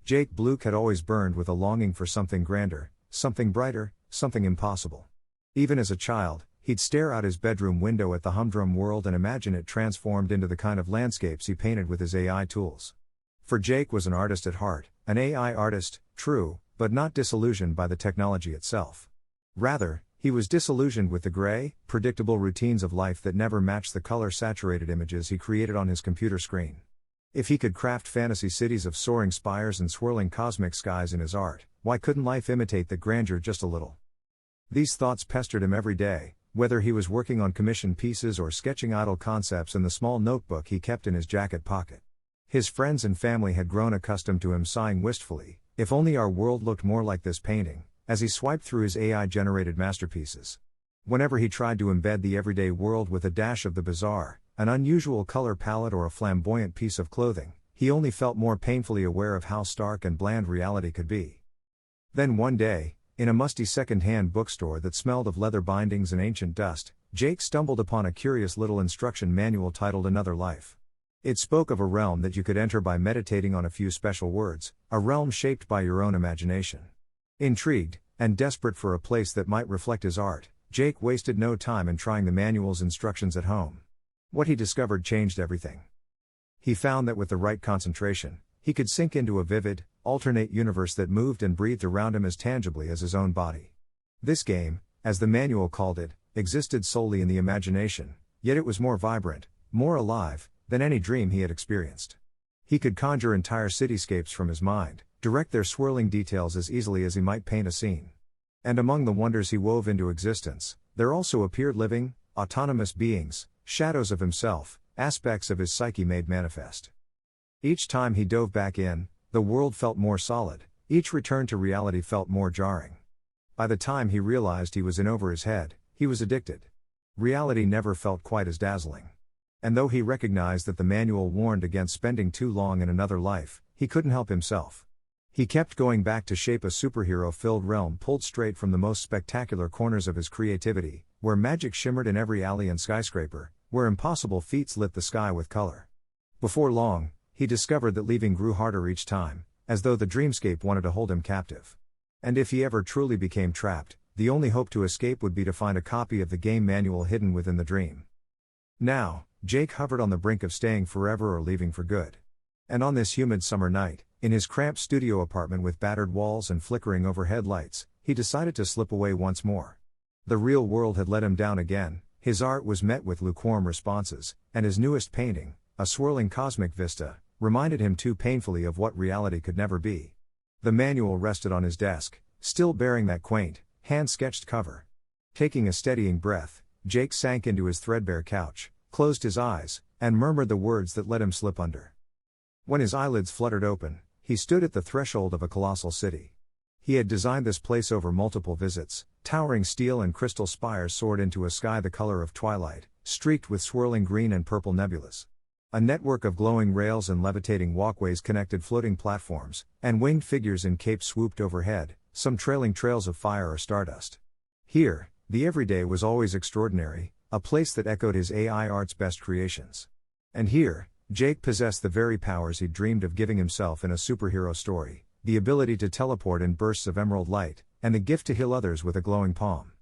Jake Bluke had always burned with a longing for something grander, something brighter, something impossible. Even as a child, he'd stare out his bedroom window at the humdrum world and imagine it transformed into the kind of landscapes he painted with his AI tools. For Jake was an artist at heart, an AI artist, true, but not disillusioned by the technology itself. Rather, he was disillusioned with the gray, predictable routines of life that never matched the color-saturated images he created on his computer screen. If he could craft fantasy cities of soaring spires and swirling cosmic skies in his art, why couldn't life imitate that grandeur just a little? These thoughts pestered him every day, whether he was working on commissioned pieces or sketching idle concepts in the small notebook he kept in his jacket pocket. His friends and family had grown accustomed to him sighing wistfully, "If only our world looked more like this painting," as he swiped through his AI-generated masterpieces. Whenever he tried to embed the everyday world with a dash of the bizarre, an unusual color palette or a flamboyant piece of clothing, he only felt more painfully aware of how stark and bland reality could be. Then one day, in a musty second-hand bookstore that smelled of leather bindings and ancient dust, Jake stumbled upon a curious little instruction manual titled Another Life. It spoke of a realm that you could enter by meditating on a few special words, a realm shaped by your own imagination. Intrigued, and desperate for a place that might reflect his art, Jake wasted no time in trying the manual's instructions at home. What he discovered changed everything. He found that with the right concentration, he could sink into a vivid, alternate universe that moved and breathed around him as tangibly as his own body. This game, as the manual called it, existed solely in the imagination, yet it was more vibrant, more alive, than any dream he had experienced. He could conjure entire cityscapes from his mind, direct their swirling details as easily as he might paint a scene. And among the wonders he wove into existence, there also appeared living, autonomous beings, shadows of himself, aspects of his psyche made manifest. Each time he dove back in, the world felt more solid, each return to reality felt more jarring. By the time he realized he was in over his head, he was addicted. Reality never felt quite as dazzling. And though he recognized that the manual warned against spending too long in another life, he couldn't help himself. He kept going back to shape a superhero-filled realm pulled straight from the most spectacular corners of his creativity, where magic shimmered in every alley and skyscraper, where impossible feats lit the sky with color. Before long, he discovered that leaving grew harder each time, as though the dreamscape wanted to hold him captive. And if he ever truly became trapped, the only hope to escape would be to find a copy of the game manual hidden within the dream. Now, Jake hovered on the brink of staying forever or leaving for good. And on this humid summer night, in his cramped studio apartment with battered walls and flickering overhead lights, he decided to slip away once more. The real world had let him down again, his art was met with lukewarm responses, and his newest painting, a swirling cosmic vista, reminded him too painfully of what reality could never be. The manual rested on his desk, still bearing that quaint, hand-sketched cover. Taking a steadying breath, Jake sank into his threadbare couch, closed his eyes, and murmured the words that let him slip under. When his eyelids fluttered open, he stood at the threshold of a colossal city. He had designed this place over multiple visits. Towering steel and crystal spires soared into a sky the color of twilight, streaked with swirling green and purple nebulas. A network of glowing rails and levitating walkways connected floating platforms, and winged figures in capes swooped overhead, some trailing trails of fire or stardust. Here, the everyday was always extraordinary, a place that echoed his AI art's best creations. And here, Jake possessed the very powers he'd dreamed of giving himself in a superhero story, the ability to teleport in bursts of emerald light, and the gift to heal others with a glowing palm.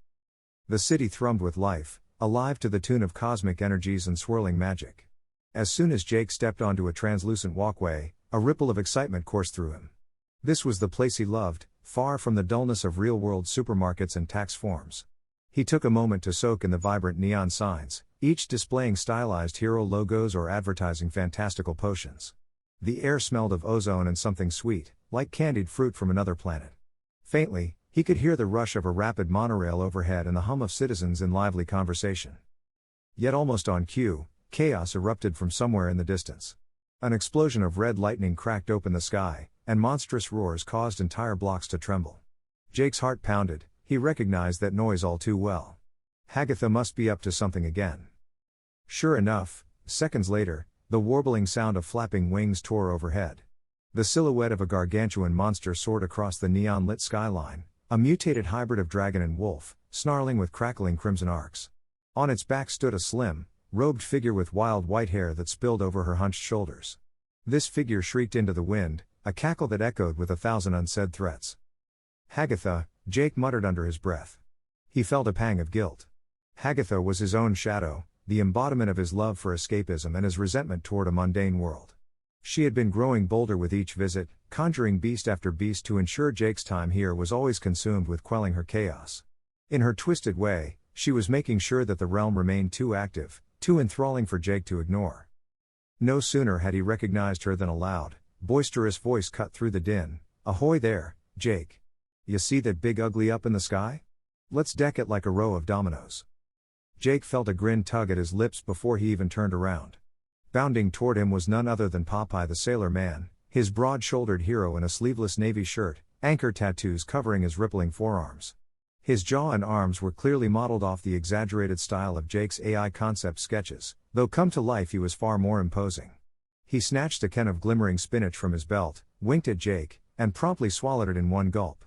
The city thrummed with life, alive to the tune of cosmic energies and swirling magic. As soon as Jake stepped onto a translucent walkway, a ripple of excitement coursed through him. This was the place he loved, far from the dullness of real-world supermarkets and tax forms. He took a moment to soak in the vibrant neon signs, each displaying stylized hero logos or advertising fantastical potions. The air smelled of ozone and something sweet, like candied fruit from another planet. Faintly, he could hear the rush of a rapid monorail overhead and the hum of citizens in lively conversation. Yet almost on cue, chaos erupted from somewhere in the distance. An explosion of red lightning cracked open the sky, and monstrous roars caused entire blocks to tremble. Jake's heart pounded, he recognized that noise all too well. Hagatha must be up to something again. Sure enough, seconds later, the warbling sound of flapping wings tore overhead. The silhouette of a gargantuan monster soared across the neon-lit skyline, a mutated hybrid of dragon and wolf, snarling with crackling crimson arcs. On its back stood a slim, robed figure with wild white hair that spilled over her hunched shoulders. This figure shrieked into the wind, a cackle that echoed with 1,000 unsaid threats. Hagatha, Jake muttered under his breath. He felt a pang of guilt. Hagatha was his own shadow, the embodiment of his love for escapism and his resentment toward a mundane world. She had been growing bolder with each visit, conjuring beast after beast to ensure Jake's time here was always consumed with quelling her chaos. In her twisted way, she was making sure that the realm remained too active, too enthralling for Jake to ignore. No sooner had he recognized her than a loud, boisterous voice cut through the din. "Ahoy there, Jake. You see that big ugly up in the sky? Let's deck it like a row of dominoes." Jake felt a grin tug at his lips before he even turned around. Bounding toward him was none other than Popeye the Sailor Man, his broad-shouldered hero in a sleeveless navy shirt, anchor tattoos covering his rippling forearms. His jaw and arms were clearly modeled off the exaggerated style of Jake's AI concept sketches, though come to life he was far more imposing. He snatched a can of glimmering spinach from his belt, winked at Jake, and promptly swallowed it in one gulp.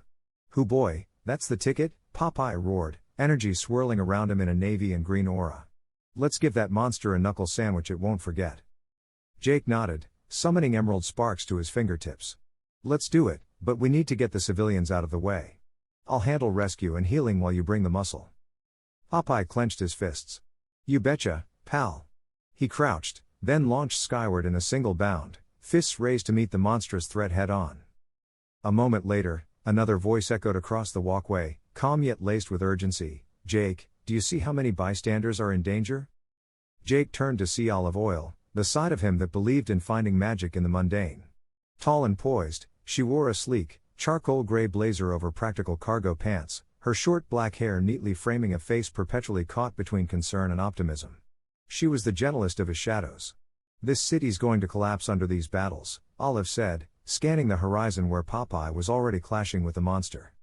"Hoo boy, that's the ticket," Popeye roared, energy swirling around him in a navy and green aura. "Let's give that monster a knuckle sandwich it won't forget." Jake nodded, summoning emerald sparks to his fingertips. "Let's do it, but we need to get the civilians out of the way. I'll handle rescue and healing while you bring the muscle." Popeye clenched his fists. "You betcha, pal." He crouched, then launched skyward in a single bound, fists raised to meet the monstrous threat head-on. A moment later, another voice echoed across the walkway, calm yet laced with urgency. "Jake, do you see how many bystanders are in danger?" Jake turned to see Olive Oyl, the side of him that believed in finding magic in the mundane. Tall and poised, she wore a sleek, charcoal gray blazer over practical cargo pants, her short black hair neatly framing a face perpetually caught between concern and optimism. She was the gentlest of his shadows. "This city's going to collapse under these battles," Olive said, scanning the horizon where Popeye was already clashing with the monster.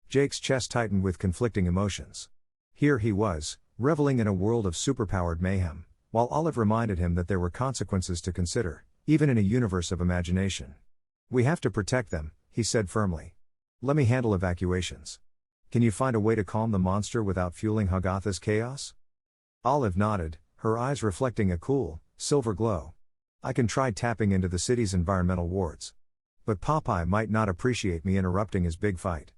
Jake's chest tightened with conflicting emotions. Here he was, reveling in a world of superpowered mayhem, while Olive reminded him that there were consequences to consider, even in a universe of imagination. "We have to protect them," he said firmly. "Let me handle evacuations. Can you find a way to calm the monster without fueling Hagatha's chaos?" Olive nodded, her eyes reflecting a cool, silver glow. "I can try tapping into the city's environmental wards. But Popeye might not appreciate me interrupting his big fight."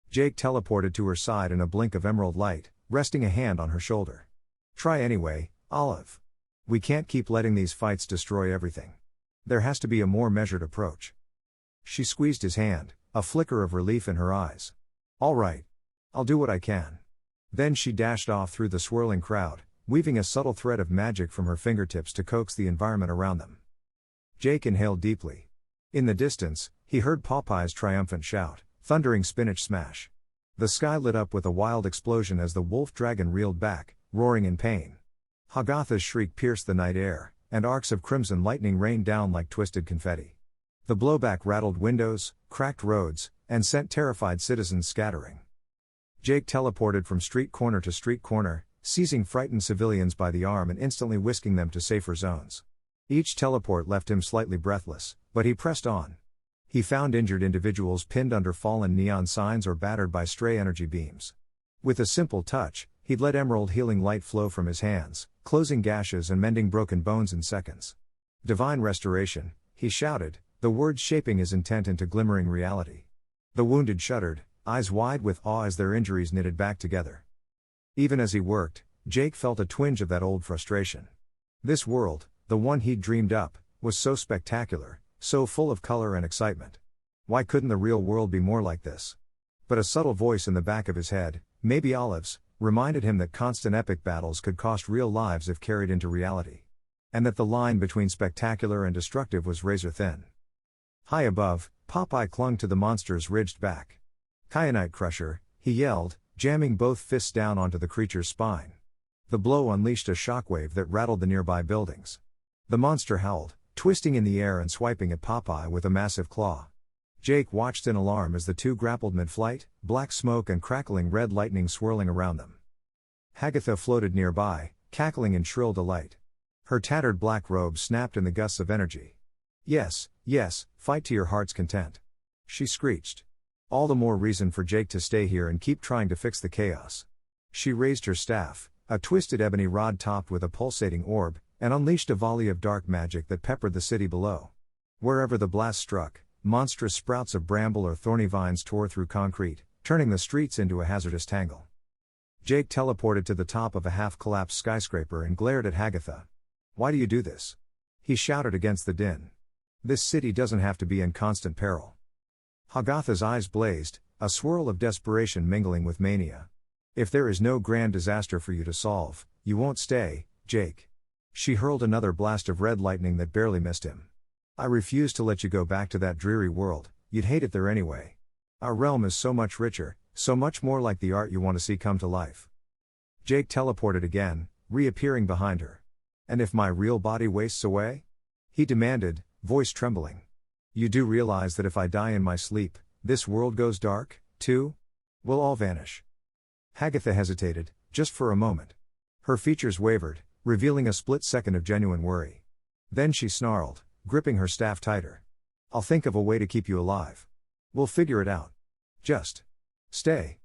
Jake teleported to her side in a blink of emerald light, resting a hand on her shoulder. "Try anyway, Olive. We can't keep letting these fights destroy everything. There has to be a more measured approach." She squeezed his hand, a flicker of relief in her eyes. "All right. I'll do what I can." Then she dashed off through the swirling crowd, weaving a subtle thread of magic from her fingertips to coax the environment around them. Jake inhaled deeply. In the distance, he heard Popeye's triumphant shout, thundering spinach smash. The sky lit up with a wild explosion as the wolf dragon reeled back, roaring in pain. Hagatha's shriek pierced the night air, and arcs of crimson lightning rained down like twisted confetti. The blowback rattled windows, cracked roads, and sent terrified citizens scattering. Jake teleported from street corner to street corner, seizing frightened civilians by the arm and instantly whisking them to safer zones. Each teleport left him slightly breathless, but he pressed on. He found injured individuals pinned under fallen neon signs or battered by stray energy beams. With a simple touch, he'd let emerald healing light flow from his hands, closing gashes and mending broken bones in seconds. "Divine restoration," he shouted, the words shaping his intent into glimmering reality. The wounded shuddered, eyes wide with awe as their injuries knitted back together. Even as he worked, Jake felt a twinge of that old frustration. This world, the one he'd dreamed up, was so spectacular, so full of color and excitement. Why couldn't the real world be more like this? But a subtle voice in the back of his head, maybe Olive's, reminded him that constant epic battles could cost real lives if carried into reality. And that the line between spectacular and destructive was razor thin. High above, Popeye clung to the monster's ridged back. "Kyanite crusher," he yelled, jamming both fists down onto the creature's spine. The blow unleashed a shockwave that rattled the nearby buildings. The monster howled, twisting in the air and swiping at Popeye with a massive claw. Jake watched in alarm as the two grappled mid-flight, black smoke and crackling red lightning swirling around them. Hagatha floated nearby, cackling in shrill delight. Her tattered black robe snapped in the gusts of energy. Yes, fight to your heart's content," she screeched. All the more reason for Jake to stay here and keep trying to fix the chaos. She raised her staff, a twisted ebony rod topped with a pulsating orb, and unleashed a volley of dark magic that peppered the city below. Wherever the blast struck, monstrous sprouts of bramble or thorny vines tore through concrete, turning the streets into a hazardous tangle. Jake teleported to the top of a half-collapsed skyscraper and glared at Hagatha. "Why do you do this?" he shouted against the din. "This city doesn't have to be in constant peril." Hagatha's eyes blazed, a swirl of desperation mingling with mania. "If there is no grand disaster for you to solve, you won't stay, Jake." She hurled another blast of red lightning that barely missed him. "I refuse to let you go back to that dreary world, you'd hate it there anyway. Our realm is so much richer, so much more like the art you want to see come to life." Jake teleported again, reappearing behind her. "And if my real body wastes away?" he demanded, voice trembling. "You do realize that if I die in my sleep, this world goes dark, too? We'll all vanish." Hagatha hesitated, just for a moment. Her features wavered, revealing a split second of genuine worry. Then she snarled, gripping her staff tighter. "I'll think of a way to keep you alive. We'll figure it out. Just stay."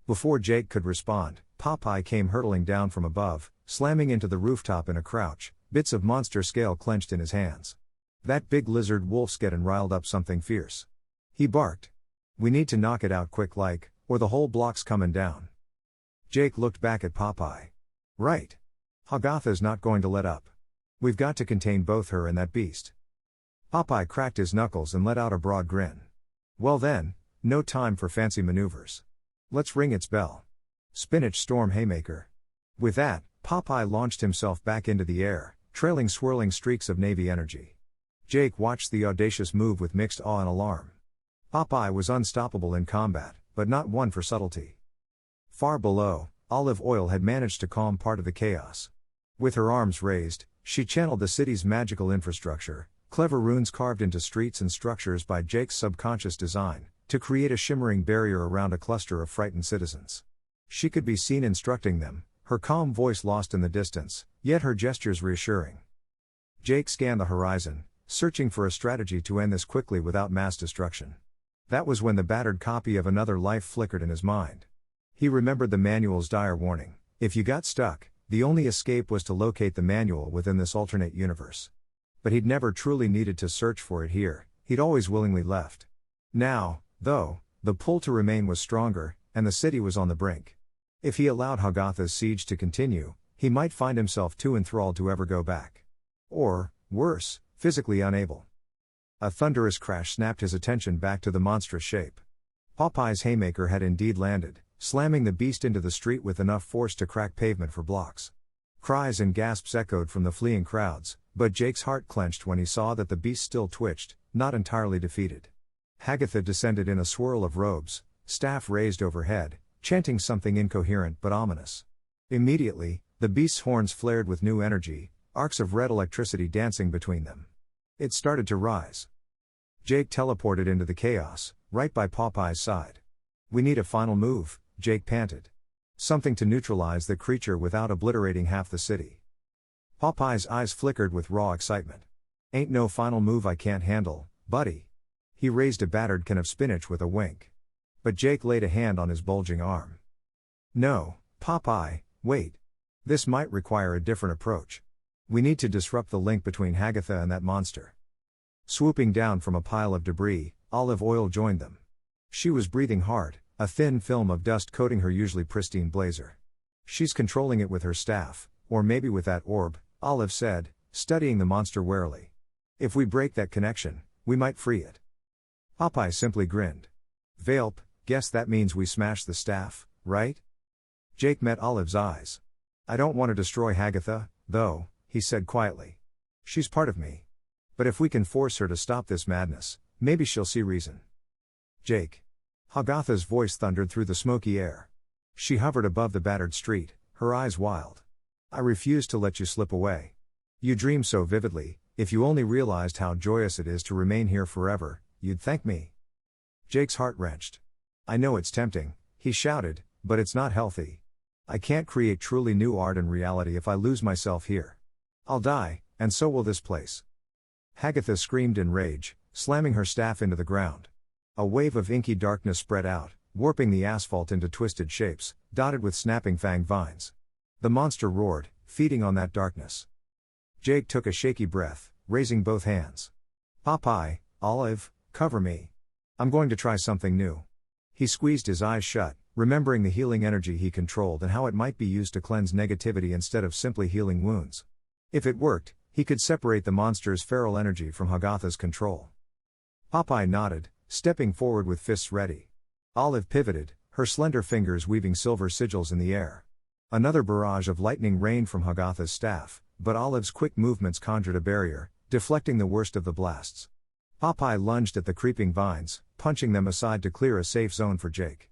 Before Jake could respond, Popeye came hurtling down from above, slamming into the rooftop in a crouch, bits of monster scale clenched in his hands. That big lizard wolf's getting riled up something fierce. He barked. "We need to knock it out quick like, or the whole block's coming down." Jake looked back at Popeye. "Right. Hagatha's not going to let up. We've got to contain both her and that beast." Popeye cracked his knuckles and let out a broad grin. "Well then, no time for fancy maneuvers. Let's ring its bell. Spinach Storm Haymaker." With that, Popeye launched himself back into the air, trailing swirling streaks of navy energy. Jake watched the audacious move with mixed awe and alarm. Popeye was unstoppable in combat, but not one for subtlety. Far below, Olive Oil had managed to calm part of the chaos. With her arms raised, she channeled the city's magical infrastructure, clever runes carved into streets and structures by Jake's subconscious design, to create a shimmering barrier around a cluster of frightened citizens. She could be seen instructing them, her calm voice lost in the distance, yet her gestures reassuring. Jake scanned the horizon, searching for a strategy to end this quickly without mass destruction. That was when the battered copy of Another Life flickered in his mind. He remembered the manual's dire warning: if you got stuck, the only escape was to locate the manual within this alternate universe. But he'd never truly needed to search for it here, he'd always willingly left. Now, though, the pull to remain was stronger, and the city was on the brink. If he allowed Hagatha's siege to continue, he might find himself too enthralled to ever go back. Or, worse, physically unable. A thunderous crash snapped his attention back to the monstrous shape. Popeye's haymaker had indeed landed, slamming the beast into the street with enough force to crack pavement for blocks. Cries and gasps echoed from the fleeing crowds, but Jake's heart clenched when he saw that the beast still twitched, not entirely defeated. Hagatha descended in a swirl of robes, staff raised overhead, chanting something incoherent but ominous. Immediately, the beast's horns flared with new energy, arcs of red electricity dancing between them. It started to rise. Jake teleported into the chaos, right by Popeye's side. "We need a final move," Jake panted. "Something to neutralize the creature without obliterating half the city." Popeye's eyes flickered with raw excitement. "Ain't no final move I can't handle, buddy." He raised a battered can of spinach with a wink. But Jake laid a hand on his bulging arm. "No, Popeye, wait. This might require a different approach. We need to disrupt the link between Hagatha and that monster." Swooping down from a pile of debris, Olive Oil joined them. She was breathing hard, a thin film of dust coating her usually pristine blazer. "She's controlling it with her staff, or maybe with that orb," Olive said, studying the monster warily. "If we break that connection, we might free it." Popeye simply grinned. "Velp, guess that means we smash the staff, right?" Jake met Olive's eyes. "I don't want to destroy Hagatha, though," he said quietly. "She's part of me. But if we can force her to stop this madness, maybe she'll see reason." "Jake." Hagatha's voice thundered through the smoky air. She hovered above the battered street, her eyes wild. "I refuse to let you slip away. You dream so vividly, if you only realized how joyous it is to remain here forever, you'd thank me." Jake's heart wrenched. "I know it's tempting," he shouted, "but it's not healthy. I can't create truly new art and reality if I lose myself here. I'll die, and so will this place." Hagatha screamed in rage, slamming her staff into the ground. A wave of inky darkness spread out, warping the asphalt into twisted shapes, dotted with snapping fang vines. The monster roared, feeding on that darkness. Jake took a shaky breath, raising both hands. "Popeye, Olive, Cover me. I'm going to try something new. He squeezed his eyes shut, remembering the healing energy he controlled and how it might be used to cleanse negativity instead of simply healing wounds. If it worked, he could separate the monster's feral energy from Hagatha's control. Popeye nodded, stepping forward with fists ready. Olive pivoted, her slender fingers weaving silver sigils in the air. Another barrage of lightning rained from Hagatha's staff, but Olive's quick movements conjured a barrier, deflecting the worst of the blasts. Popeye lunged at the creeping vines, punching them aside to clear a safe zone for Jake.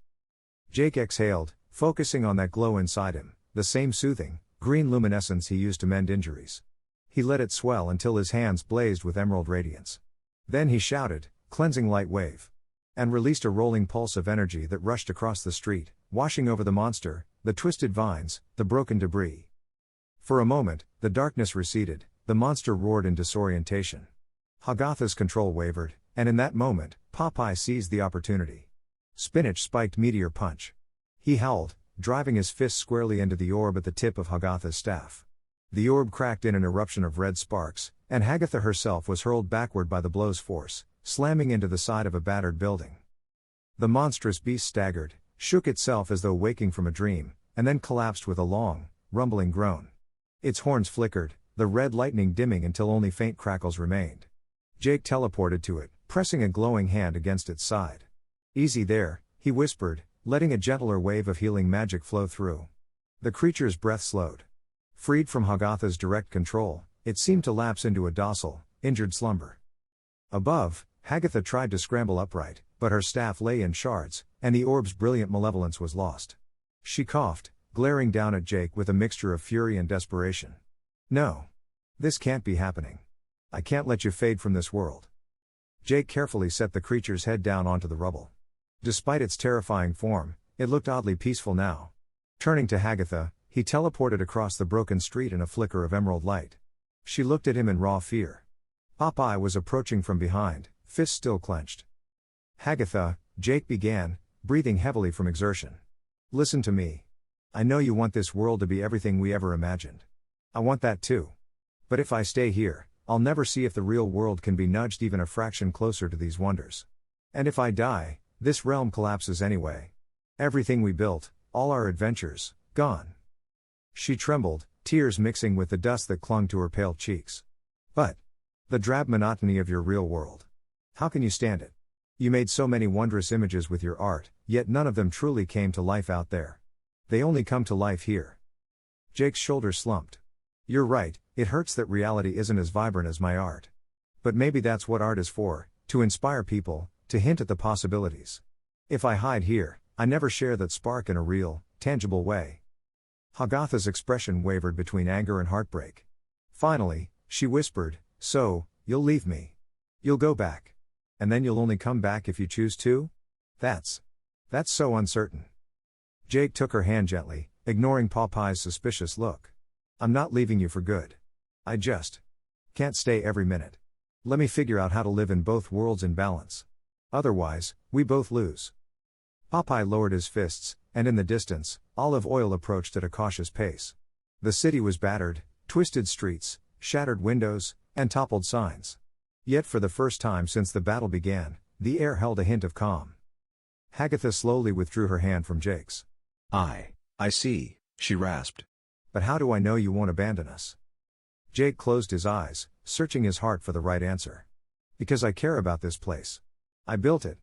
Jake exhaled, focusing on that glow inside him, the same soothing, green luminescence he used to mend injuries. He let it swell until his hands blazed with emerald radiance. Then he shouted, "Cleansing light wave," and released a rolling pulse of energy that rushed across the street, washing over the monster, the twisted vines, the broken debris. For a moment, the darkness receded, the monster roared in disorientation. Hagatha's control wavered, and in that moment, Popeye seized the opportunity. Spinach spiked meteor punch. He howled, driving his fist squarely into the orb at the tip of Hagatha's staff. The orb cracked in an eruption of red sparks, and Hagatha herself was hurled backward by the blow's force, slamming into the side of a battered building. The monstrous beast staggered, shook itself as though waking from a dream, and then collapsed with a long, rumbling groan. Its horns flickered, the red lightning dimming until only faint crackles remained. Jake teleported to it, pressing a glowing hand against its side. "Easy there," he whispered, letting a gentler wave of healing magic flow through. The creature's breath slowed. Freed from Hagatha's direct control, it seemed to lapse into a docile, injured slumber. Above, Hagatha tried to scramble upright, but her staff lay in shards, and the orb's brilliant malevolence was lost. She coughed, glaring down at Jake with a mixture of fury and desperation. "No. This can't be happening. I can't let you fade from this world." Jake carefully set the creature's head down onto the rubble. Despite its terrifying form, it looked oddly peaceful now. Turning to Hagatha, he teleported across the broken street in a flicker of emerald light. She looked at him in raw fear. Popeye was approaching from behind, fists still clenched. "Hagatha," Jake began, breathing heavily from exertion. "Listen to me. I know you want this world to be everything we ever imagined. I want that too. But if I stay here, I'll never see if the real world can be nudged even a fraction closer to these wonders. And if I die, this realm collapses anyway. Everything we built, all our adventures, gone." She trembled, tears mixing with the dust that clung to her pale cheeks. "But the drab monotony of your real world. How can you stand it? You made so many wondrous images with your art, yet none of them truly came to life out there. They only come to life here." Jake's shoulders slumped. "You're right, it hurts that reality isn't as vibrant as my art. But maybe that's what art is for, to inspire people, to hint at the possibilities. If I hide here, I never share that spark in a real, tangible way." Hagatha's expression wavered between anger and heartbreak. Finally, she whispered, "So, you'll leave me. You'll go back. And then you'll only come back if you choose to? That's so uncertain." Jake took her hand gently, ignoring Popeye's suspicious look. "I'm not leaving you for good. I just can't stay every minute. Let me figure out how to live in both worlds in balance. Otherwise, we both lose." Popeye lowered his fists, and in the distance, Olive Oil approached at a cautious pace. The city was battered, twisted streets, shattered windows, and toppled signs. Yet for the first time since the battle began, the air held a hint of calm. Hagatha slowly withdrew her hand from Jake's. I see," she rasped. "But how do I know you won't abandon us?" Jake closed his eyes, searching his heart for the right answer. "Because I care about this place. I built it.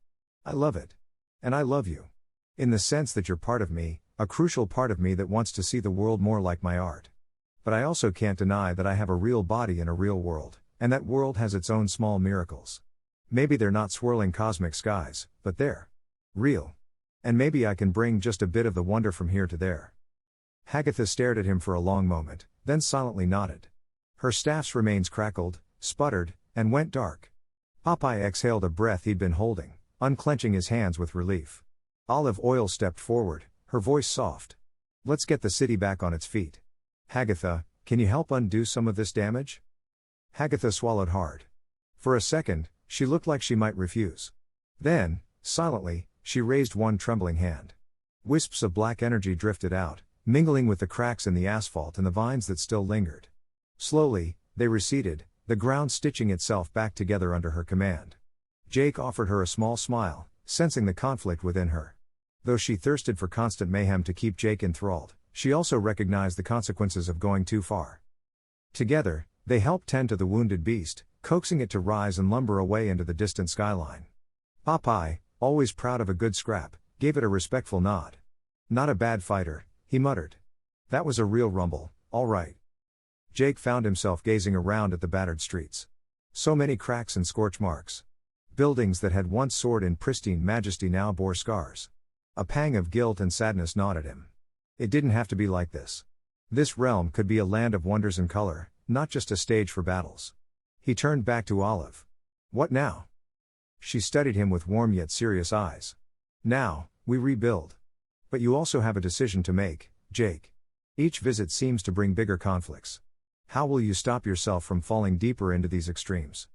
I love it. And I love you. In the sense that you're part of me, a crucial part of me that wants to see the world more like my art. But I also can't deny that I have a real body in a real world, and that world has its own small miracles. Maybe they're not swirling cosmic skies, but they're real. And maybe I can bring just a bit of the wonder from here to there." Hagatha stared at him for a long moment, then silently nodded. Her staff's remains crackled, sputtered, and went dark. Popeye exhaled a breath he'd been holding, unclenching his hands with relief. Olive Oil stepped forward, her voice soft. "Let's get the city back on its feet. Hagatha, can you help undo some of this damage?" Hagatha swallowed hard. For a second, she looked like she might refuse. Then, silently, she raised one trembling hand. Wisps of black energy drifted out, mingling with the cracks in the asphalt and the vines that still lingered. Slowly, they receded, the ground stitching itself back together under her command. Jake offered her a small smile, sensing the conflict within her. Though she thirsted for constant mayhem to keep Jake enthralled, she also recognized the consequences of going too far. Together, they helped tend to the wounded beast, coaxing it to rise and lumber away into the distant skyline. Popeye, always proud of a good scrap, gave it a respectful nod. "Not a bad fighter," he muttered. "That was a real rumble, all right." Jake found himself gazing around at the battered streets. So many cracks and scorch marks. Buildings that had once soared in pristine majesty now bore scars. A pang of guilt and sadness gnawed at him. It didn't have to be like this. This realm could be a land of wonders and color, not just a stage for battles. He turned back to Olive. "What now?" She studied him with warm yet serious eyes. "Now, we rebuild. But you also have a decision to make, Jake. Each visit seems to bring bigger conflicts. How will you stop yourself from falling deeper into these extremes?"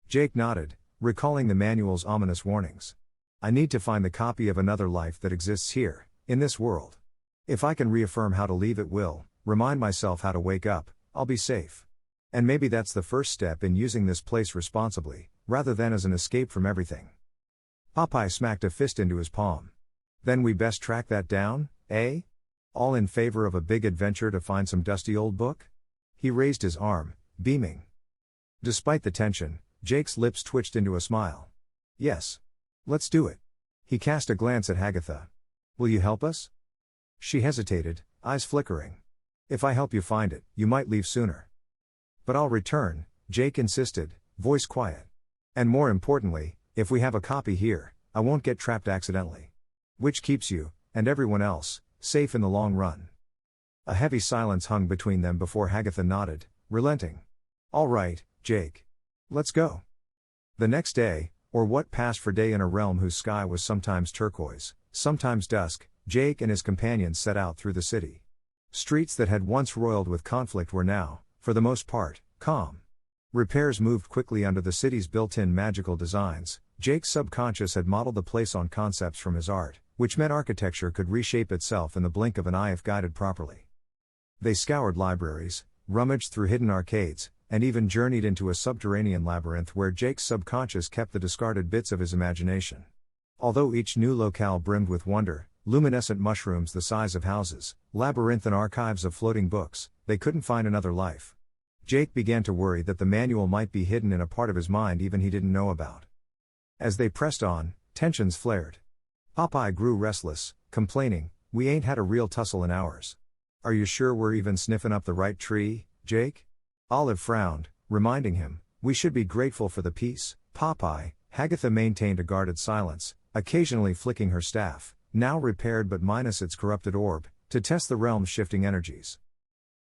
Jake nodded, recalling the manual's ominous warnings. "I need to find the copy of another life that exists here, in this world. If I can reaffirm how to leave at will, remind myself how to wake up, I'll be safe. And maybe that's the first step in using this place responsibly, rather than as an escape from everything." Popeye smacked a fist into his palm. "Then we best track that down, eh? All in favor of a big adventure to find some dusty old book?" He raised his arm, beaming. Despite the tension, Jake's lips twitched into a smile. "Yes. Let's do it." He cast a glance at Hagatha. "Will you help us?" She hesitated, eyes flickering. "If I help you find it, you might leave sooner." "But I'll return," Jake insisted, voice quiet. "And more importantly, if we have a copy here, I won't get trapped accidentally. Which keeps you, and everyone else, safe in the long run." A heavy silence hung between them before Hagatha nodded, relenting. "All right, Jake. Let's go." The next day, or what passed for day in a realm whose sky was sometimes turquoise, sometimes dusk, Jake and his companions set out through the city. Streets that had once roiled with conflict were now, for the most part, calm. Repairs moved quickly under the city's built-in magical designs. Jake's subconscious had modeled the place on concepts from his art, which meant architecture could reshape itself in the blink of an eye if guided properly. They scoured libraries, rummaged through hidden arcades, and even journeyed into a subterranean labyrinth where Jake's subconscious kept the discarded bits of his imagination. Although each new locale brimmed with wonder, luminescent mushrooms the size of houses, labyrinthine archives of floating books, they couldn't find another life. Jake began to worry that the manual might be hidden in a part of his mind even he didn't know about. As they pressed on, tensions flared. Popeye grew restless, complaining, "We ain't had a real tussle in hours. Are you sure we're even sniffing up the right tree, Jake?" Olive frowned, reminding him, "We should be grateful for the peace, Popeye." Hagatha maintained a guarded silence, occasionally flicking her staff, now repaired but minus its corrupted orb, to test the realm's shifting energies.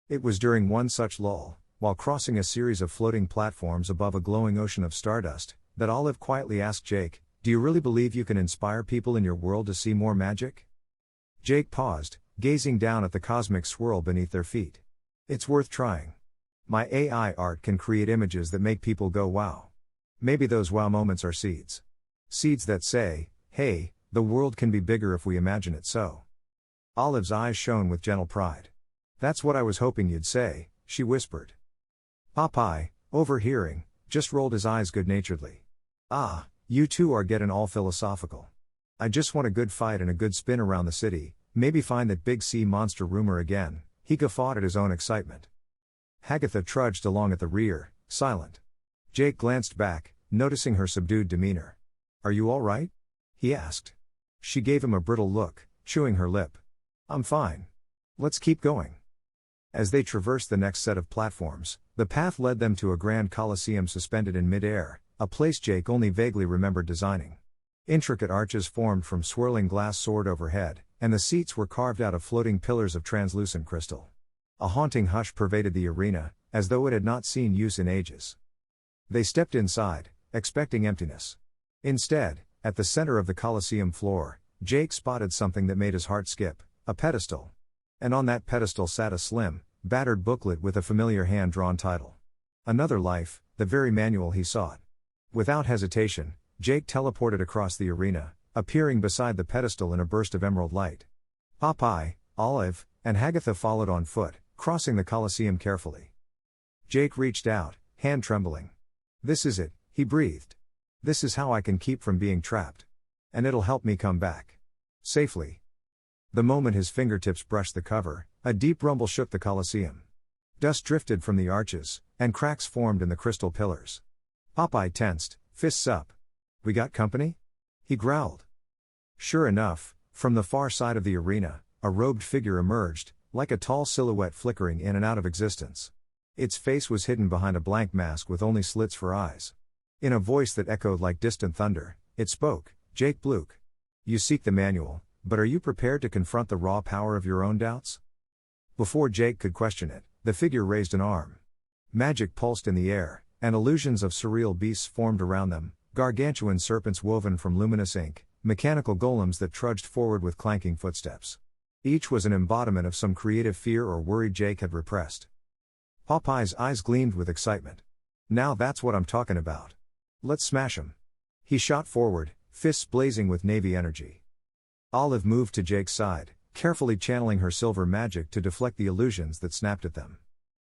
It was during one such lull, while crossing a series of floating platforms above a glowing ocean of stardust, that Olive quietly asked Jake, "Do you really believe you can inspire people in your world to see more magic?" Jake paused, gazing down at the cosmic swirl beneath their feet. "It's worth trying. My AI art can create images that make people go wow. Maybe those wow moments are seeds. Seeds that say, hey, the world can be bigger if we imagine it so." Olive's eyes shone with gentle pride. "That's what I was hoping you'd say," she whispered. Popeye, overhearing, just rolled his eyes good-naturedly. "Ah, you two are getting all philosophical. I just want a good fight and a good spin around the city, maybe find that big sea monster rumor again." He guffawed at his own excitement. Hagatha trudged along at the rear, silent. Jake glanced back, noticing her subdued demeanor. "Are you all right?" he asked. She gave him a brittle look, chewing her lip. "I'm fine. Let's keep going." As they traversed the next set of platforms, the path led them to a grand coliseum suspended in mid-air, a place Jake only vaguely remembered designing. Intricate arches formed from swirling glass soared overhead, and the seats were carved out of floating pillars of translucent crystal. A haunting hush pervaded the arena, as though it had not seen use in ages. They stepped inside, expecting emptiness. Instead, at the center of the coliseum floor, Jake spotted something that made his heart skip, a pedestal. And on that pedestal sat a slim, battered booklet with a familiar hand-drawn title. Another Life, the very manual he sought. Without hesitation, Jake teleported across the arena, appearing beside the pedestal in a burst of emerald light. Popeye, Olive, and Hagatha followed on foot, crossing the coliseum carefully. Jake reached out, hand trembling. "This is it," he breathed. This is how I can keep from being trapped. And it'll help me come back. Safely. The moment his fingertips brushed the cover, a deep rumble shook the Colosseum. Dust drifted from the arches, and cracks formed in the crystal pillars. Popeye tensed, fists up. "We got company?" he growled. Sure enough, from the far side of the arena, a robed figure emerged, like a tall silhouette flickering in and out of existence. Its face was hidden behind a blank mask with only slits for eyes. In a voice that echoed like distant thunder, it spoke, "Jake Bluke. You seek the manual, but are you prepared to confront the raw power of your own doubts?" Before Jake could question it, the figure raised an arm. Magic pulsed in the air, and illusions of surreal beasts formed around them, gargantuan serpents woven from luminous ink, mechanical golems that trudged forward with clanking footsteps. Each was an embodiment of some creative fear or worry Jake had repressed. Popeye's eyes gleamed with excitement. "Now that's what I'm talking about. Let's smash 'em." He shot forward, fists blazing with navy energy. Olive moved to Jake's side, carefully channeling her silver magic to deflect the illusions that snapped at them.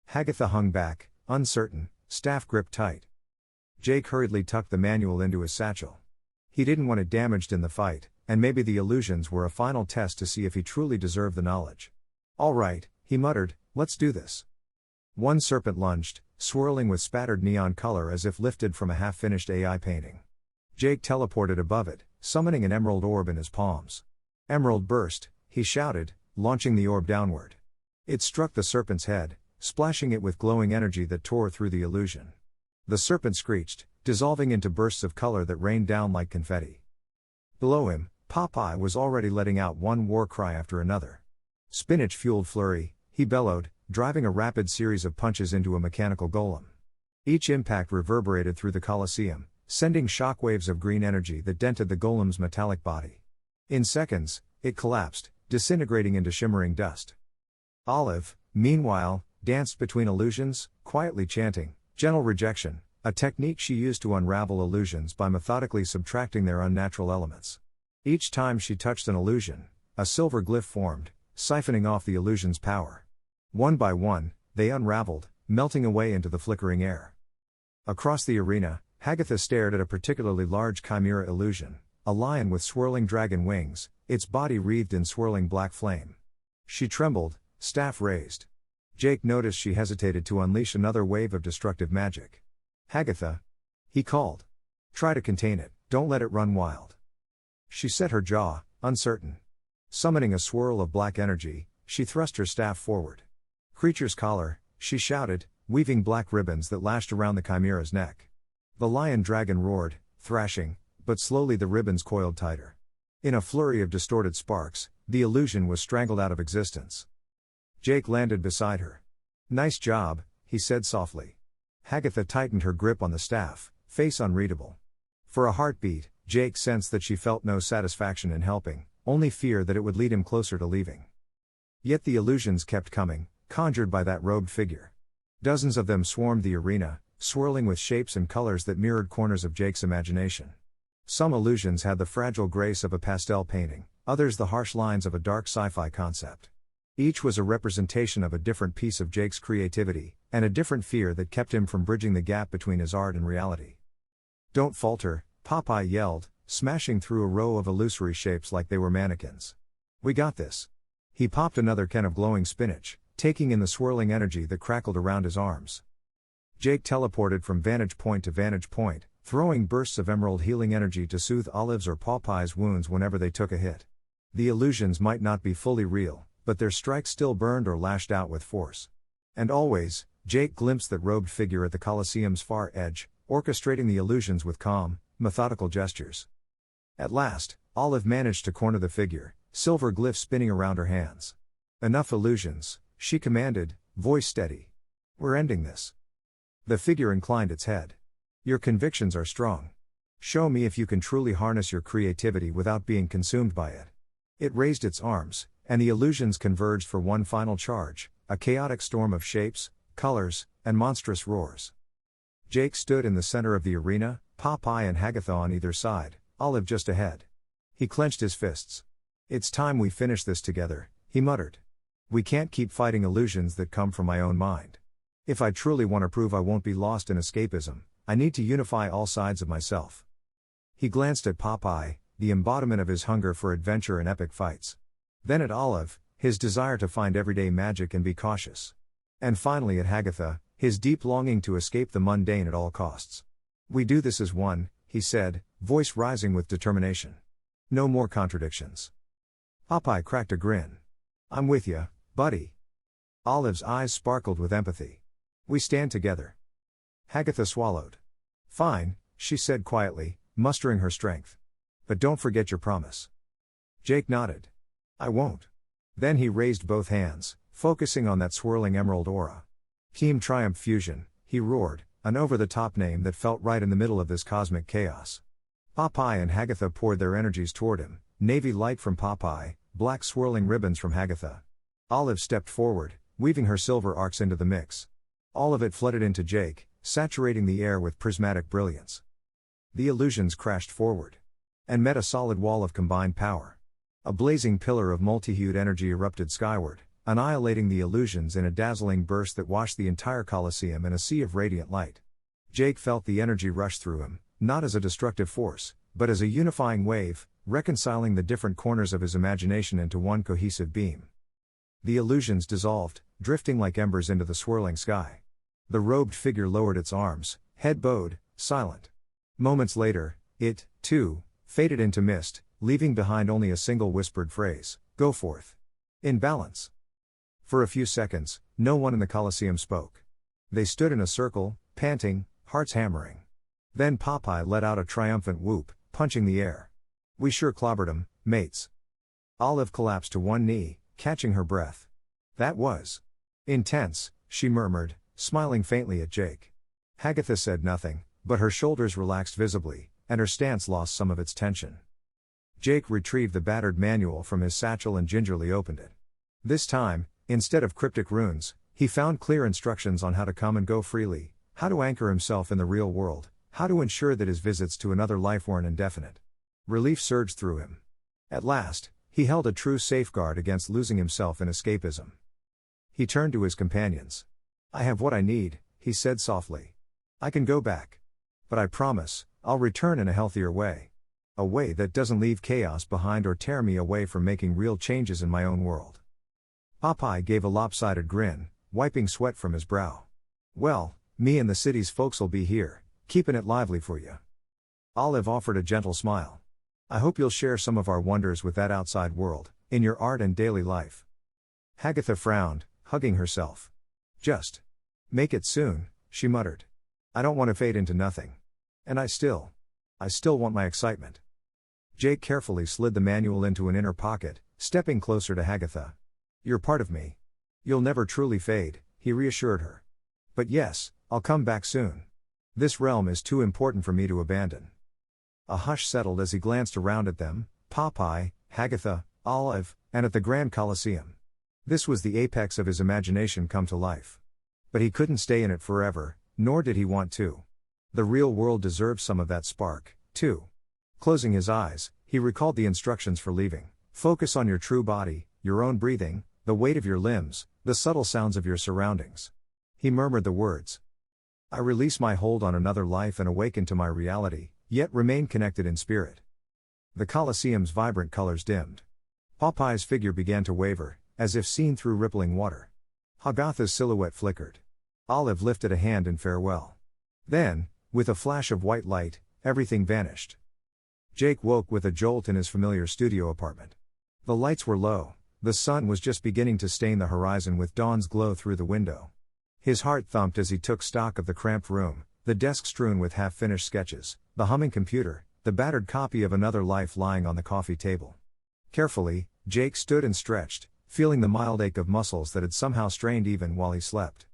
Hagatha hung back, uncertain, staff gripped tight. Jake hurriedly tucked the manual into his satchel. He didn't want it damaged in the fight, and maybe the illusions were a final test to see if he truly deserved the knowledge. "All right," he muttered, "let's do this." One serpent lunged, swirling with spattered neon color as if lifted from a half-finished AI painting. Jake teleported above it, summoning an emerald orb in his palms. "Emerald burst," he shouted, launching the orb downward. It struck the serpent's head, splashing it with glowing energy that tore through the illusion. The serpent screeched, dissolving into bursts of color that rained down like confetti. Below him, Popeye was already letting out one war cry after another. "Spinach-fueled flurry," he bellowed, driving a rapid series of punches into a mechanical golem. Each impact reverberated through the Colosseum, sending shockwaves of green energy that dented the golem's metallic body. In seconds, it collapsed, disintegrating into shimmering dust. Olive, meanwhile, danced between illusions, quietly chanting, "Gentle rejection," a technique she used to unravel illusions by methodically subtracting their unnatural elements. Each time she touched an illusion, a silver glyph formed, siphoning off the illusion's power. One by one, they unraveled, melting away into the flickering air. Across the arena, Hagatha stared at a particularly large chimera illusion, a lion with swirling dragon wings, its body wreathed in swirling black flame. She trembled, staff raised. Jake noticed she hesitated to unleash another wave of destructive magic. "Hagatha," he called. "Try to contain it, don't let it run wild." She set her jaw, uncertain. Summoning a swirl of black energy, she thrust her staff forward. "Creature's collar," she shouted, weaving black ribbons that lashed around the chimera's neck. The lion-dragon roared, thrashing, but slowly the ribbons coiled tighter. In a flurry of distorted sparks, the illusion was strangled out of existence. Jake landed beside her. "Nice job," he said softly. Hagatha tightened her grip on the staff, face unreadable. For a heartbeat, Jake sensed that she felt no satisfaction in helping, only fear that it would lead him closer to leaving. Yet the illusions kept coming, conjured by that robed figure. Dozens of them swarmed the arena, swirling with shapes and colors that mirrored corners of Jake's imagination. Some illusions had the fragile grace of a pastel painting, others the harsh lines of a dark sci-fi concept. Each was a representation of a different piece of Jake's creativity, and a different fear that kept him from bridging the gap between his art and reality. "Don't falter," Popeye yelled, smashing through a row of illusory shapes like they were mannequins. "We got this." He popped another can of glowing spinach, taking in the swirling energy that crackled around his arms. Jake teleported from vantage point to vantage point, throwing bursts of emerald healing energy to soothe Olive's or Popeye's wounds whenever they took a hit. The illusions might not be fully real, but their strikes still burned or lashed out with force. And always, Jake glimpsed that robed figure at the Colosseum's far edge, orchestrating the illusions with calm, methodical gestures. At last, Olive managed to corner the figure, silver glyphs spinning around her hands. "Enough illusions," she commanded, voice steady. "We're ending this." The figure inclined its head. "Your convictions are strong. Show me if you can truly harness your creativity without being consumed by it." It raised its arms, and the illusions converged for one final charge, a chaotic storm of shapes, colors, and monstrous roars. Jake stood in the center of the arena, Popeye and Hagatha on either side, Olive just ahead. He clenched his fists. "It's time we finish this together," he muttered. "We can't keep fighting illusions that come from my own mind. If I truly want to prove I won't be lost in escapism, I need to unify all sides of myself." He glanced at Popeye, the embodiment of his hunger for adventure and epic fights. Then at Olive, his desire to find everyday magic and be cautious. And finally at Hagatha, his deep longing to escape the mundane at all costs. "We do this as one," he said, voice rising with determination. "No more contradictions." Popeye cracked a grin. "I'm with ya, buddy." Olive's eyes sparkled with empathy. "We stand together." Hagatha swallowed. "Fine," she said quietly, mustering her strength. "But don't forget your promise." Jake nodded. "I won't." Then he raised both hands, focusing on that swirling emerald aura. "Team Triumph Fusion," he roared, an over-the-top name that felt right in the middle of this cosmic chaos. Popeye and Hagatha poured their energies toward him, navy light from Popeye, black swirling ribbons from Hagatha. Olive stepped forward, weaving her silver arcs into the mix. All of it flooded into Jake, saturating the air with prismatic brilliance. The illusions crashed forward. And met a solid wall of combined power. A blazing pillar of multi-hued energy erupted skyward, annihilating the illusions in a dazzling burst that washed the entire Colosseum in a sea of radiant light. Jake felt the energy rush through him, not as a destructive force, but as a unifying wave, reconciling the different corners of his imagination into one cohesive beam. The illusions dissolved, drifting like embers into the swirling sky. The robed figure lowered its arms, head bowed, silent. Moments later, it, too, faded into mist, leaving behind only a single whispered phrase, "Go forth." In balance. For a few seconds, no one in the Colosseum spoke. They stood in a circle, panting, hearts hammering. Then Popeye let out a triumphant whoop, punching the air. "We sure clobbered 'em, mates." Olive collapsed to one knee, catching her breath. "That was intense," she murmured, smiling faintly at Jake. Hagatha said nothing, but her shoulders relaxed visibly, and her stance lost some of its tension. Jake retrieved the battered manual from his satchel and gingerly opened it. This time, instead of cryptic runes, he found clear instructions on how to come and go freely, how to anchor himself in the real world, how to ensure that his visits to another life weren't indefinite. Relief surged through him. At last, he held a true safeguard against losing himself in escapism. He turned to his companions. "I have what I need," he said softly. "I can go back. But I promise, I'll return in a healthier way. A way that doesn't leave chaos behind or tear me away from making real changes in my own world." Popeye gave a lopsided grin, wiping sweat from his brow. "Well, me and the city's folks'll be here, keeping it lively for you." Olive offered a gentle smile. "I hope you'll share some of our wonders with that outside world, in your art and daily life." Hagatha frowned, hugging herself. "Just make it soon," she muttered. "I don't want to fade into nothing. And I still want my excitement." Jake carefully slid the manual into an inner pocket, stepping closer to Hagatha. "You're part of me. You'll never truly fade," he reassured her. "But yes, I'll come back soon. This realm is too important for me to abandon." A hush settled as he glanced around at them, Popeye, Hagatha, Olive, and at the Grand Colosseum. This was the apex of his imagination come to life. But he couldn't stay in it forever, nor did he want to. The real world deserves some of that spark, too. Closing his eyes, he recalled the instructions for leaving. Focus on your true body, your own breathing, the weight of your limbs, the subtle sounds of your surroundings. He murmured the words. "I release my hold on another life and awaken to my reality, yet remain connected in spirit." The Colosseum's vibrant colors dimmed. Popeye's figure began to waver, as if seen through rippling water. Hagatha's silhouette flickered. Olive lifted a hand in farewell. Then, with a flash of white light, everything vanished. Jake woke with a jolt in his familiar studio apartment. The lights were low, the sun was just beginning to stain the horizon with dawn's glow through the window. His heart thumped as he took stock of the cramped room, the desk strewn with half-finished sketches, the humming computer, the battered copy of Another Life lying on the coffee table. Carefully, Jake stood and stretched, feeling the mild ache of muscles that had somehow strained even while he slept.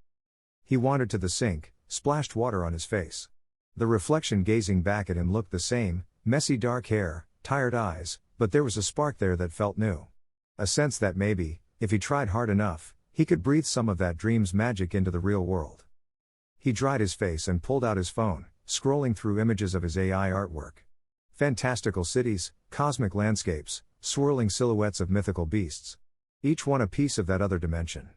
He wandered to the sink, splashed water on his face. The reflection gazing back at him looked the same, messy dark hair, tired eyes, but there was a spark there that felt new. A sense that maybe, if he tried hard enough, he could breathe some of that dream's magic into the real world. He dried his face and pulled out his phone, scrolling through images of his AI artwork. Fantastical cities, cosmic landscapes, swirling silhouettes of mythical beasts. Each one a piece of that other dimension.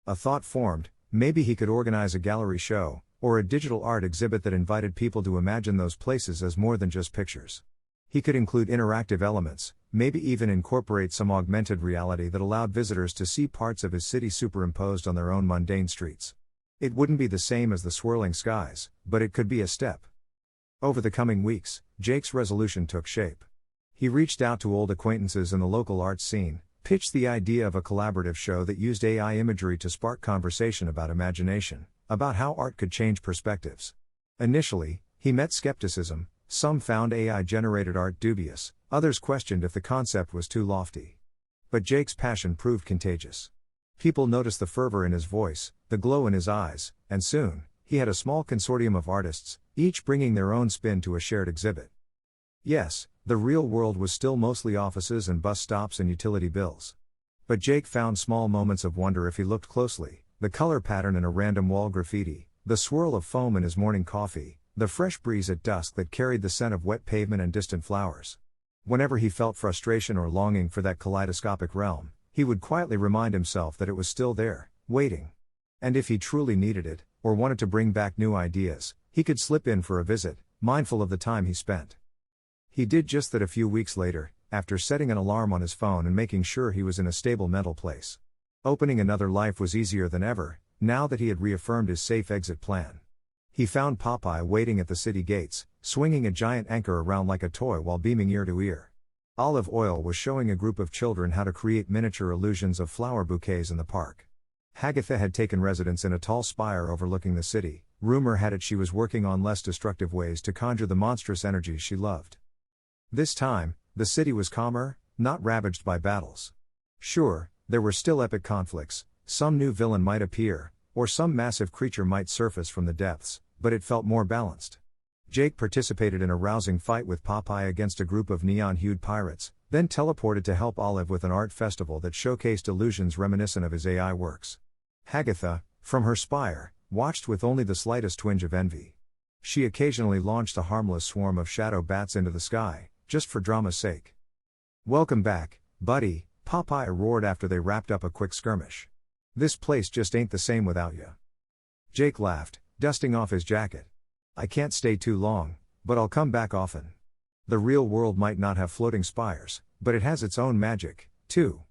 A thought formed, maybe he could organize a gallery show, or a digital art exhibit that invited people to imagine those places as more than just pictures. He could include interactive elements, maybe even incorporate some augmented reality that allowed visitors to see parts of his city superimposed on their own mundane streets. It wouldn't be the same as the swirling skies, but it could be a step. Over the coming weeks, Jake's resolution took shape. He reached out to old acquaintances in the local arts scene, pitched the idea of a collaborative show that used AI imagery to spark conversation about imagination, about how art could change perspectives. Initially, he met skepticism. Some found AI-generated art dubious, others questioned if the concept was too lofty. But Jake's passion proved contagious. People noticed the fervor in his voice, the glow in his eyes, and soon, he had a small consortium of artists, each bringing their own spin to a shared exhibit. Yes, the real world was still mostly offices and bus stops and utility bills. But Jake found small moments of wonder if he looked closely: the color pattern in a random wall graffiti, the swirl of foam in his morning coffee, the fresh breeze at dusk that carried the scent of wet pavement and distant flowers. Whenever he felt frustration or longing for that kaleidoscopic realm, he would quietly remind himself that it was still there, waiting. And if he truly needed it, or wanted to bring back new ideas, he could slip in for a visit, mindful of the time he spent. He did just that a few weeks later, after setting an alarm on his phone and making sure he was in a stable mental place. Opening another life was easier than ever, now that he had reaffirmed his safe exit plan. He found Popeye waiting at the city gates, swinging a giant anchor around like a toy while beaming ear to ear. Olive Oil was showing a group of children how to create miniature illusions of flower bouquets in the park. Hagatha had taken residence in a tall spire overlooking the city. Rumor had it she was working on less destructive ways to conjure the monstrous energies she loved. This time, the city was calmer, not ravaged by battles. Sure, there were still epic conflicts, some new villain might appear, or some massive creature might surface from the depths, but it felt more balanced. Jake participated in a rousing fight with Popeye against a group of neon-hued pirates, then teleported to help Olive with an art festival that showcased illusions reminiscent of his AI works. Hagatha, from her spire, watched with only the slightest twinge of envy. She occasionally launched a harmless swarm of shadow bats into the sky, just for drama's sake. "Welcome back, buddy," Popeye roared after they wrapped up a quick skirmish. "This place just ain't the same without ya." Jake laughed, dusting off his jacket. "I can't stay too long, but I'll come back often. The real world might not have floating spires, but it has its own magic, too."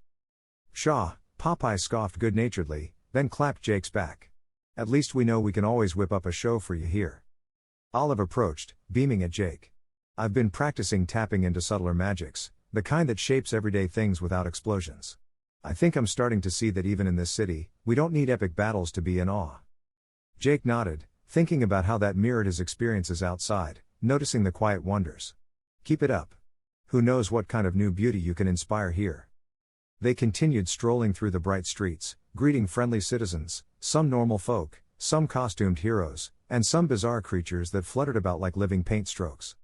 "Pshaw," Popeye scoffed good-naturedly, then clapped Jake's back. "At least we know we can always whip up a show for you here." Olive approached, beaming at Jake. "I've been practicing tapping into subtler magics, the kind that shapes everyday things without explosions. I think I'm starting to see that even in this city, we don't need epic battles to be in awe." Jake nodded, thinking about how that mirrored his experiences outside, noticing the quiet wonders. "Keep it up. Who knows what kind of new beauty you can inspire here." They continued strolling through the bright streets, greeting friendly citizens, some normal folk, some costumed heroes, and some bizarre creatures that fluttered about like living paint strokes.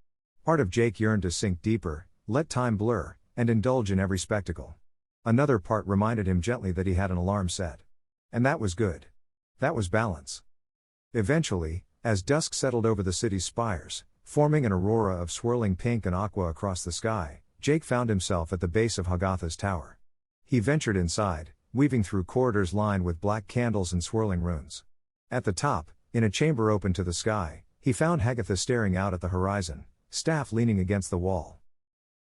Part of Jake yearned to sink deeper, let time blur, and indulge in every spectacle. Another part reminded him gently that he had an alarm set. And that was good. That was balance. Eventually, as dusk settled over the city's spires, forming an aurora of swirling pink and aqua across the sky, Jake found himself at the base of Hagatha's tower. He ventured inside, weaving through corridors lined with black candles and swirling runes. At the top, in a chamber open to the sky, he found Hagatha staring out at the horizon, staff leaning against the wall.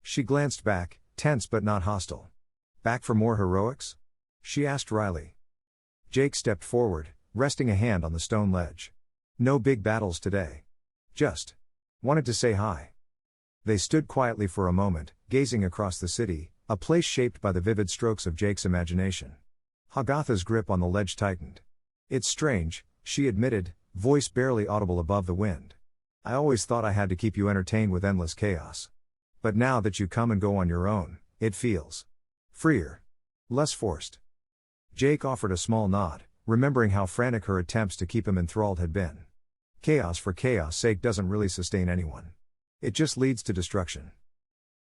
She glanced back, tense but not hostile. "Back for more heroics?" she asked wryly. Jake stepped forward, resting a hand on the stone ledge. "No big battles today. Just wanted to say hi." They stood quietly for a moment, gazing across the city, a place shaped by the vivid strokes of Jake's imagination. Hagatha's grip on the ledge tightened. "It's strange," she admitted, voice barely audible above the wind. "I always thought I had to keep you entertained with endless chaos. But now that you come and go on your own, it feels freer. Less forced." Jake offered a small nod, remembering how frantic her attempts to keep him enthralled had been. Chaos for chaos' sake doesn't really sustain anyone. It just leads to destruction.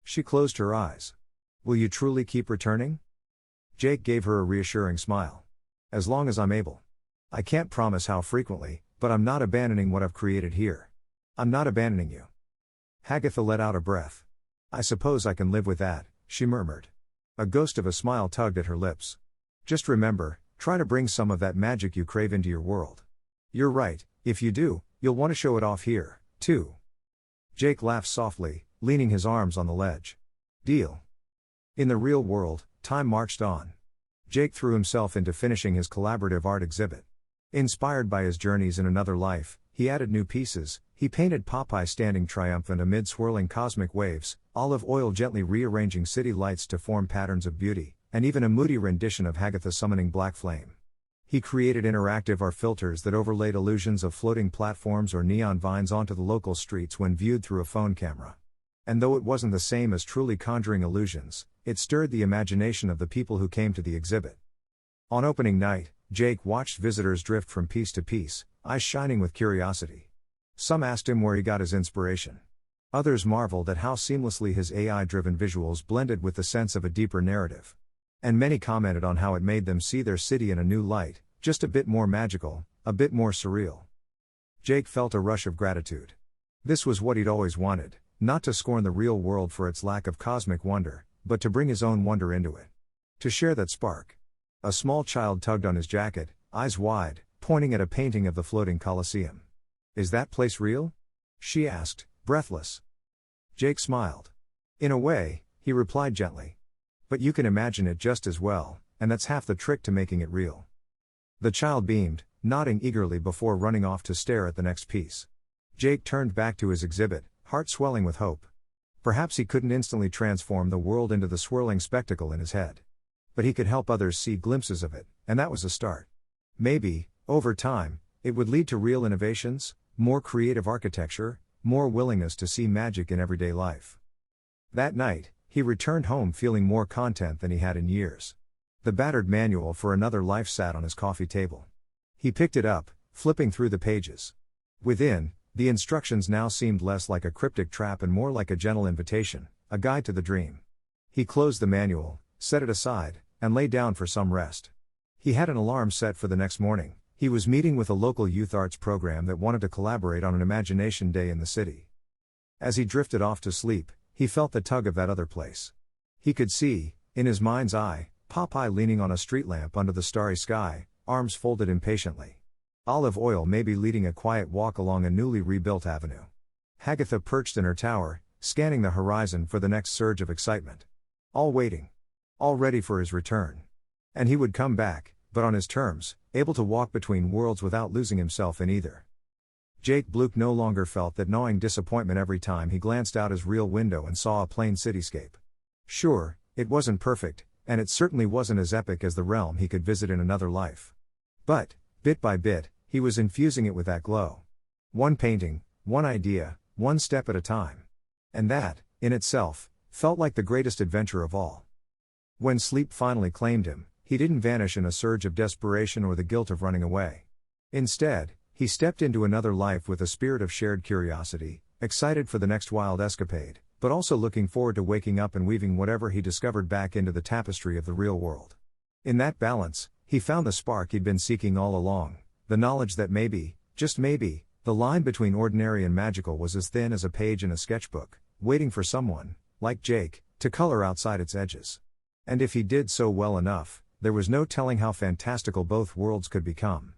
She closed her eyes. "Will you truly keep returning?" Jake gave her a reassuring smile. "As long as I'm able. I can't promise how frequently, but I'm not abandoning what I've created here. I'm not abandoning you." Hagatha let out a breath. "I suppose I can live with that," she murmured. A ghost of a smile tugged at her lips. "Just remember, try to bring some of that magic you crave into your world. You're right, if you do, you'll want to show it off here, too." Jake laughed softly, leaning his arms on the ledge. Deal. In the real world, time marched on. Jake threw himself into finishing his collaborative art exhibit. Inspired by his journeys in another life, he added new pieces. He painted Popeye standing triumphant amid swirling cosmic waves, olive oil gently rearranging city lights to form patterns of beauty, and even a moody rendition of Hagatha summoning black flame. He created interactive art filters that overlaid illusions of floating platforms or neon vines onto the local streets when viewed through a phone camera. And though it wasn't the same as truly conjuring illusions, it stirred the imagination of the people who came to the exhibit. On opening night, Jake watched visitors drift from piece to piece, eyes shining with curiosity. Some asked him where he got his inspiration. Others marveled at how seamlessly his AI-driven visuals blended with the sense of a deeper narrative. And many commented on how it made them see their city in a new light, just a bit more magical, a bit more surreal. Jake felt a rush of gratitude. This was what he'd always wanted, not to scorn the real world for its lack of cosmic wonder, but to bring his own wonder into it. To share that spark. A small child tugged on his jacket, eyes wide, pointing at a painting of the floating Colosseum. "Is that place real?" she asked, breathless. Jake smiled. "In a way," he replied gently. "But you can imagine it just as well, and that's half the trick to making it real." The child beamed, nodding eagerly before running off to stare at the next piece. Jake turned back to his exhibit, heart swelling with hope. Perhaps he couldn't instantly transform the world into the swirling spectacle in his head. But he could help others see glimpses of it, and that was a start. Maybe, over time, it would lead to real innovations, more creative architecture, more willingness to see magic in everyday life. That night, he returned home feeling more content than he had in years. The battered manual for another life sat on his coffee table. He picked it up, flipping through the pages. Within, the instructions now seemed less like a cryptic trap and more like a gentle invitation, a guide to the dream. He closed the manual, set it aside, and lay down for some rest. He had an alarm set for the next morning. He was meeting with a local youth arts program that wanted to collaborate on an imagination day in the city. As he drifted off to sleep, he felt the tug of that other place. He could see, in his mind's eye, Popeye leaning on a street lamp under the starry sky, arms folded impatiently. Olive Oil maybe leading a quiet walk along a newly rebuilt avenue. Hagatha perched in her tower, scanning the horizon for the next surge of excitement. All waiting. All ready for his return. And he would come back, but on his terms, able to walk between worlds without losing himself in either. Jake Bluke no longer felt that gnawing disappointment every time he glanced out his real window and saw a plain cityscape. Sure, it wasn't perfect, and it certainly wasn't as epic as the realm he could visit in another life. But, bit by bit, he was infusing it with that glow. One painting, one idea, one step at a time. And that, in itself, felt like the greatest adventure of all. When sleep finally claimed him, he didn't vanish in a surge of desperation or the guilt of running away. Instead, he stepped into another life with a spirit of shared curiosity, excited for the next wild escapade, but also looking forward to waking up and weaving whatever he discovered back into the tapestry of the real world. In that balance, he found the spark he'd been seeking all along, the knowledge that maybe, just maybe, the line between ordinary and magical was as thin as a page in a sketchbook, waiting for someone, like Jake, to color outside its edges. And if he did so well enough, there was no telling how fantastical both worlds could become.